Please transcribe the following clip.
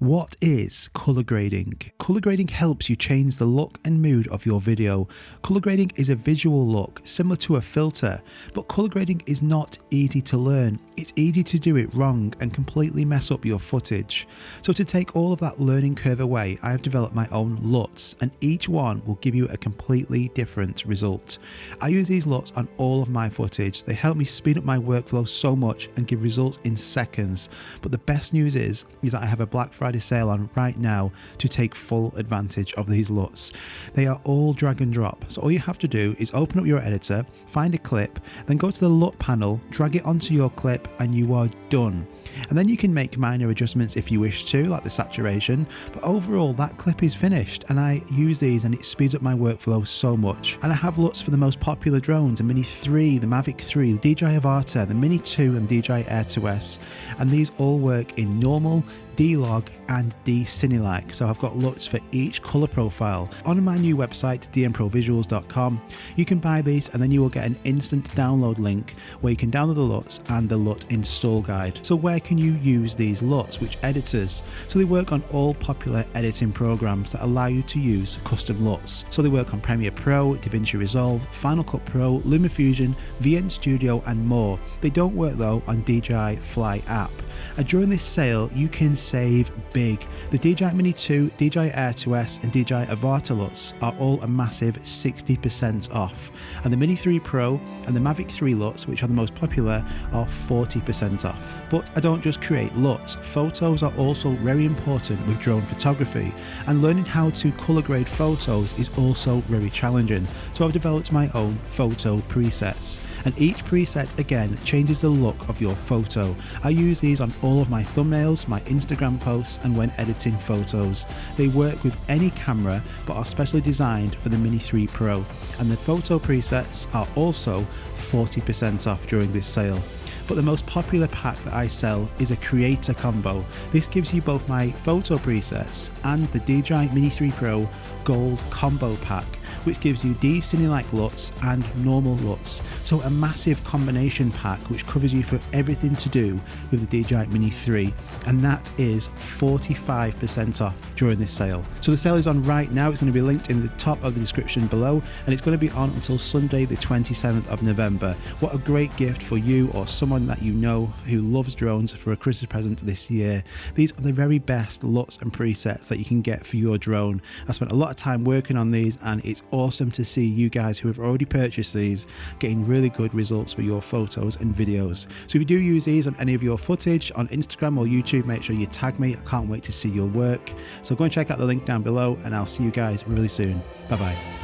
What is color grading? Color grading helps you change the look and mood of your video. Color grading is a visual look similar to a filter, but color grading is not easy to learn. It's easy to do it wrong and completely mess up your footage. So to take all of that learning curve away, I have developed my own LUTs, and each one will give you a completely different result. I use these LUTs on all of my footage. They help me speed up my workflow so much and give results in seconds. But the best news is that I have a Black Friday sale on right now to take full advantage of these LUTs. They are all drag and drop, so all you have to do is open up your editor, find a clip, then go to the LUT panel, drag it onto your clip, and you are done. And then you can make minor adjustments if you wish to, like the saturation, but overall that clip is finished, and I use these and it speeds up my workflow so much. And I have LUTs for the most popular drones: the Mini 3, the Mavic 3, the DJI Avata, the Mini 2 and the DJI Air 2S, and these all work in normal, D-Log and D-Cinelike. So I've got LUTs for each color profile. On my new website, dmprovisuals.com, you can buy these and then you will get an instant download link where you can download the LUTs and the LUT install guide. So where can you use these LUTs? Which editors? So they work on all popular editing programs that allow you to use custom LUTs. So they work on Premiere Pro, DaVinci Resolve, Final Cut Pro, LumaFusion, VN Studio and more. They don't work though on DJI Fly app. And during this sale, you can save big. The DJI Mini 2, DJI Air 2S and DJI Avata LUTs are all a massive 60% off. And the Mini 3 Pro and the Mavic 3 LUTs, which are the most popular, are 40% off. But I don't just create LUTs. Photos are also very important with drone photography, and learning how to color grade photos is also very challenging. So I've developed my own photo presets, and each preset again changes the look of your photo. I use these on all of my thumbnails, my Instagram posts, and when editing photos. They work with any camera but are specially designed for the Mini 3 Pro, and the photo presets are also 40% off during this sale. But the most popular pack that I sell is a creator combo. This gives you both my photo presets and the DJI Mini 3 Pro Gold Combo Pack, which gives you D-Cinelike LUTs and normal LUTs. So a massive combination pack which covers you for everything to do with the DJI Mini 3, and that is 45% off during this sale. So the sale is on right now. It's going to be linked in the top of the description below, and it's going to be on until Sunday the 27th of November. What a great gift for you or someone that you know who loves drones for a Christmas present this year. These are the very best LUTs and presets that you can get for your drone. I spent a lot of time working on these, and it's awesome to see you guys who have already purchased these getting really good results for your photos and videos. So if you do use these on any of your footage on Instagram or YouTube, make sure you tag me. I can't wait to see your work. So go and check out the link down below, and I'll see you guys really soon. Bye bye.